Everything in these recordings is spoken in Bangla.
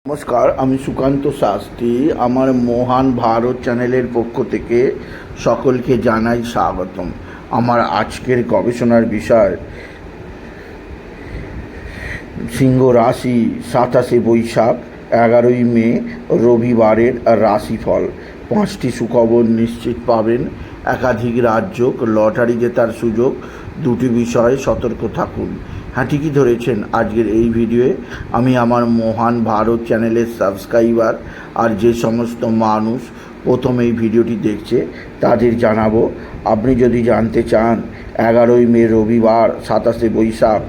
নমস্কার, আমি সুকান্ত শাস্ত্রী। আমার মহান ভারত চ্যানেলের পক্ষ থেকে সকলকে জানাই স্বাগতম। আমার আজকের গবেষণার বিষয় সিংহ রাশি 27 বৈশাখ 11ই মে রবিবারের রাশিফল। 5টি সুখবর নিশ্চিত পাবেন, একাধিক রাজ্য, লটারি জেতার সুযোগ, 2টি বিষয়ে সতর্ক থাকুন। হ্যাঁ, ঠিকই ধরেছেন। আজকের এই ভিডিওয়ে আমি আমার মহান ভারত চ্যানেলের সাবস্ক্রাইবার আর যে সমস্ত মানুষ প্রথম এই ভিডিওটি দেখছে তাদের জানাবো, আপনি যদি জানতে চান 11ই মে রবিবার 27 বৈশাখ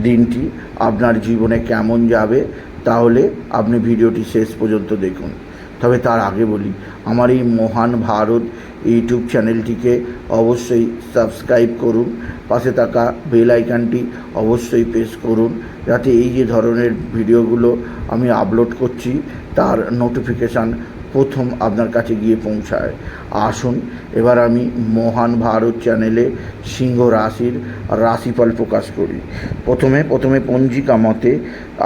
দিনটি আপনার জীবনে কেমন যাবে, তাহলে আপনি ভিডিওটি শেষ পর্যন্ত দেখুন। তবে তার আগে বলি, আমার এই মহান ভারত ইউটিউব চ্যানেলটিকে অবশ্যই সাবস্ক্রাইব করুন, পাশে থাকা বেল আইকনটি অবশ্যই প্রেস করুন, যাতে এই যে ধরনের ভিডিওগুলো আমি আপলোড করছি তার নোটিফিকেশান প্রথম আপনার কাছে গিয়ে পৌঁছায়। আসুন এবার আমি মহান ভারত চ্যানেলে সিংহ রাশির রাশিফল প্রকাশ করি। প্রথমে পঞ্জিকা মতে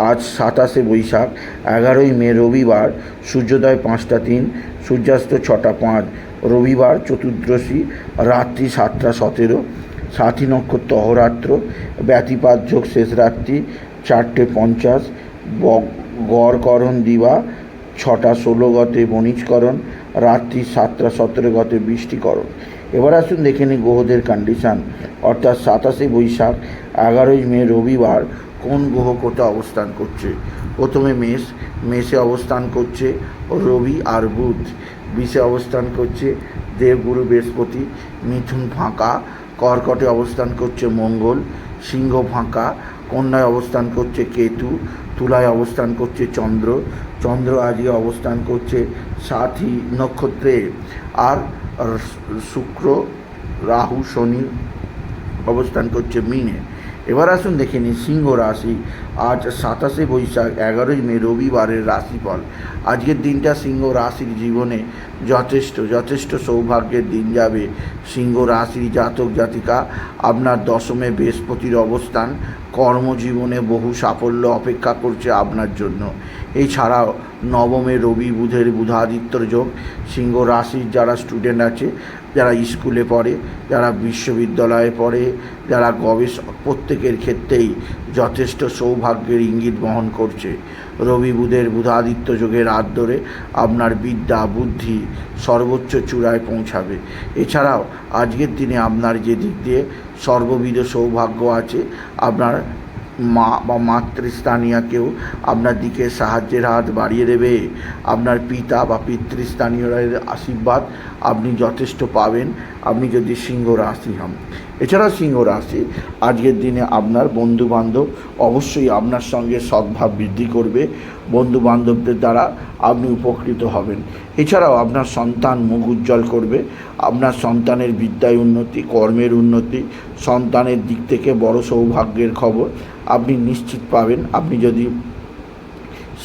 আজ 27 বৈশাখ 11ই মে রবিবার, সূর্যোদয় 5টা 3, সূর্যাস্ত 6টা 5, রবিবার চতুর্দশী, রাত্রি 7টা 17, সাথী নক্ষত্র অহরাত্র, ব্যতিপাত যোগ শেষ রাত্রি 4টে 50, গড়করণ দিবা 6টা 16 গতে বণিজকরণ, রাত্রি 7টা 17 গতে বৃষ্টিকরণ। এবার আসুন দেখে নিই গ্রহদের কন্ডিশান, অর্থাৎ 27 বৈশাখ 11ই মে রবিবার কোন গ্রহ কোথায় অবস্থান করছে। প্রথমে মেষে অবস্থান করছে রবি আর বুধ, বিষে অবস্থান করছে দেবগুরু বৃহস্পতি, মিথুন ফাঁকা, কর্কটে অবস্থান করছে মঙ্গল, সিংহ ফাঁকা, কন্যায় অবস্থান করছে কেতু, তুলায় অবস্থান করছে চন্দ্র আজকে অবস্থান করছে সাথী নক্ষত্রে, আর শুক্র রাহু শনি অবস্থান করছে মিনে। এবার আসুন দেখে নিই সিংহ রাশি আজ 27 বৈশাখ 11ই মে রবিবারের রাশিফল। আজকের দিনটা সিংহ রাশির জীবনে যথেষ্ট সৌভাগ্যের দিন যাবে। সিংহ রাশির জাতক জাতিকা, আপনার দশমে বৃহস্পতির অবস্থান কর্মজীবনে বহু সাফল্য অপেক্ষা করছে আপনার জন্য। এছাড়াও নবমে রবি বুধের বুধাদিত্যর যোগ। সিংহ রাশির যারা স্টুডেন্ট আছে, যারা স্কুলে পড়ে, যারা বিশ্ববিদ্যালয়ে পড়ে, যারা গবেষক, প্রত্যেকের ক্ষেত্রেই যথেষ্ট সৌভাগ্যের ইঙ্গিত বহন করছে। রবি বুধের বুধাদিত্য যোগের হাত ধরে আপনার বিদ্যা বুদ্ধি সর্বোচ্চ চূড়ায় পৌঁছাবে। এছাড়াও আজকের দিনে আপনার যে দিক দিয়ে সর্ববিধ সৌভাগ্য আছে, আপনার মা বা মাতৃস্থানীয় কেউ আপনার দিকে সাহায্যের হাত বাড়িয়ে দেবে। আপনার পিতা বা পিতৃস্থানীয়দের আশীর্বাদ আপনি যথেষ্ট পাবেন, আপনি যদি সিংহ রাশি হন। এছাড়াও সিংহ রাশি আজকের দিনে আপনার বন্ধুবান্ধব অবশ্যই আপনার সঙ্গে সদ্ভাব বৃদ্ধি করবে, বন্ধুবান্ধবদের দ্বারা আপনি উপকৃত হবেন। এছাড়াও আপনার সন্তান মুখ উজ্জ্বল করবে, আপনার সন্তানের বিদ্যায় উন্নতি, কর্মের উন্নতি, সন্তানের দিক থেকে বড় সৌভাগ্যের খবর আপনি নিশ্চিত পাবেন, আপনি যদি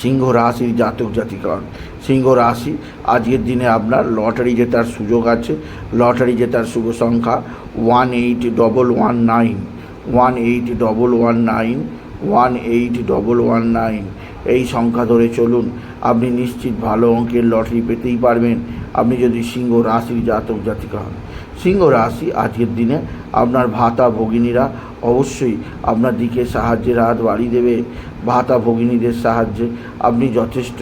সিংহ রাশির জাতক জাতিকা হন। সিংহ রাশি আজকের দিনে আপনার লটারি জেতার সুযোগ আছে। লটারি জেতার শুভ সংখ্যা 18119, 18119, 18119। এই সংখ্যা ধরে চলুন, আপনি নিশ্চিত ভালো অঙ্কের লটারি পেতেই পারবেন, আপনি যদি সিংহ রাশির জাতক জাতিকা হন। সিংহ রাশি আজকের দিনে আপনার ভাতা ভগিনীরা অবশ্যই আপনার দিকে সাহায্যের হাত বাড়িয়ে দেবে। ভাতা ভগিনীদের সাহায্যে আপনি যথেষ্ট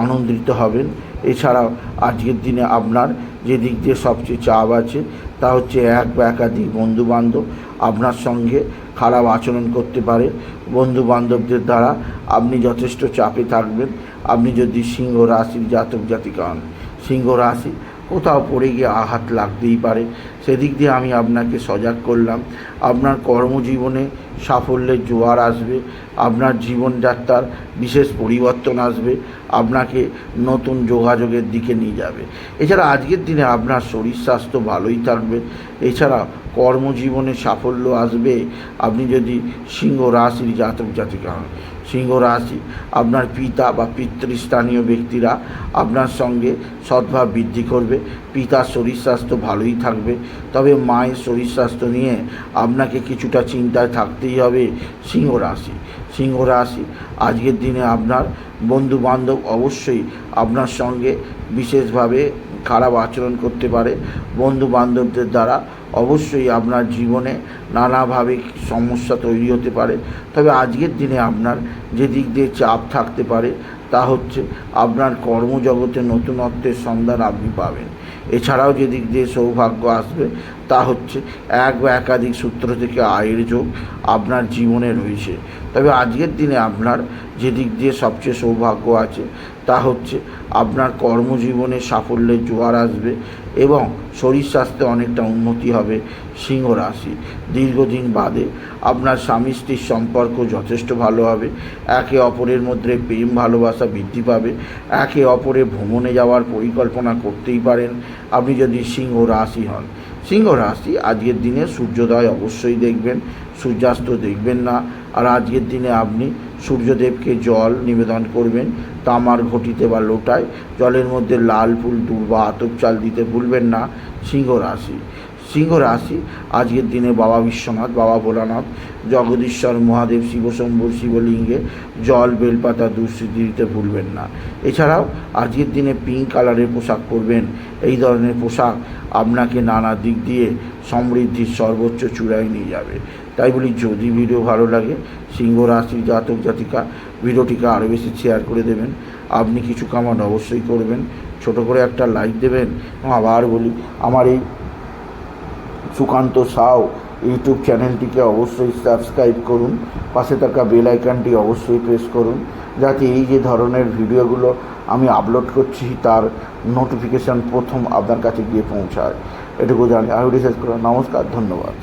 আনন্দিত হবেন। এছাড়াও আজকের দিনে আপনার যে দিক দিয়ে সবচেয়ে চাপ আছে তা হচ্ছে এক বা একাধিক বন্ধুবান্ধব আপনার সঙ্গে খারাপ আচরণ করতে পারে। বন্ধুবান্ধবদের দ্বারা আপনি যথেষ্ট চাপে থাকবেন, আপনি যদি সিংহ রাশির জাতক জাতিকা হন। সিংহ রাশি কোথাও পড়ে গিয়ে আঘাত লাগতেই পারে, সেদিক দিয়ে আমি আপনাকে সজাগ করলাম। আপনার কর্মজীবনে সাফল্যের জোয়ার আসবে, আপনার জীবনযাত্রার বিশেষ পরিবর্তন আসবে, আপনাকে নতুন যোগাযোগের দিকে নিয়ে যাবে। এছাড়া আজকের দিনে আপনার শরীর স্বাস্থ্য ভালোই থাকবে। এছাড়া কর্মজীবনে সাফল্য আসবে, আপনি যদি সিংহ রাশির জাতক জাতিকা হন। সিংহ রাশি, আপনার পিতা বা পিতৃস্থানীয় ব্যক্তিরা আপনার সঙ্গে সদ্ভাব বৃদ্ধি করবে। পিতার শরীর স্বাস্থ্য ভালোই থাকবে, তবে মায়ের শরীর স্বাস্থ্য নিয়ে আপনাকে কিছুটা চিন্তায় থাকতেই হবে। সিংহ রাশি আজকের দিনে আপনার বন্ধুবান্ধব অবশ্যই আপনার সঙ্গে বিশেষভাবে খারাপ আচরণ করতে পারে। বন্ধুবান্ধবদের দ্বারা অবশ্যই আপনার জীবনে নানাভাবে সমস্যা তৈরি হতে পারে। তবে আজকের দিনে আপনার যে দিক দিয়ে চাপ থাকতে পারে তা হচ্ছে আপনার কর্মজগতে নতুনত্বের সন্ধান আপনি পাবেন। এছাড়াও যে দিক দিয়ে সৌভাগ্য আসবে তা হচ্ছে এক বা একাধিক সূত্র থেকে আয়ের যোগ আপনার জীবনে রয়েছে। তবে আজকের দিনে আপনার যে দিক দিয়ে সবচেয়ে সৌভাগ্য আছে তা হচ্ছে আপনার কর্মজীবনে সাফল্যের জোয়ার আসবে এবং শরীর স্বাস্থ্যে অনেকটা উন্নতি হবে। সিংহ রাশি, দীর্ঘদিন বাদে আপনার স্বামী স্ত্রীর সম্পর্ক যথেষ্ট ভালো হবে। একে অপরের মধ্যে প্রেম ভালোবাসা বৃদ্ধি পাবে। একে অপরে ভ্রমণে যাওয়ার পরিকল্পনা করতেই পারেন আপনি যদি সিংহ রাশি হন। সিংহ রাশি আজকের দিনে সূর্যোদয় অবশ্যই দেখবেন, সূর্যাস্ত দেখবেন না। আর আজকের দিনে আপনি সূর্যদেবকে জল নিবেদন করবেন তামার ঘটিতে বা লোটায়। জলের মধ্যে লাল ফুল, দুর্বা বা আতপ চাল দিতে ভুলবেন না। সিংহ রাশি আজকের দিনে বাবা বিশ্বনাথ, বাবা ভোলানাথ, জগদীশ্বর মহাদেব, শিবশম্ভুর শিবলিঙ্গে জল, বেলপাতা, দুঃসিদ্ধি দিতে ভুলবেন না। এছাড়াও আজকের দিনে পিঙ্ক কালারের পোশাক পরবেন। এই ধরনের পোশাক আপনাকে নানা দিক দিয়ে সমৃদ্ধির সর্বোচ্চ চূড়ায় নিয়ে যাবে। তাই বলি, যদি ভিডিও ভালো লাগে সিংহ রাশির জাতক জাতিকা ভিডিওটিকে আরও বেশি শেয়ার করে দেবেন। আপনি কিছু কমেন্ট অবশ্যই করবেন, ছোট করে একটা লাইক দেবেন। আবার বলি, আমার এই সুকান্ত সাউ ইউটিউব চ্যানেলটিকে অবশ্যই সাবস্ক্রাইব করুন, পাশে থাকা বেল আইকনটি অবশ্যই প্রেস করুন, যাতে এই যে ধরনের ভিডিওগুলো আমি আপলোড করছি তার নোটিফিকেশান প্রথম আপনার কাছে গিয়ে পৌঁছায়। এটুকু জানি। আমি শেষ করলাম। নমস্কার, ধন্যবাদ।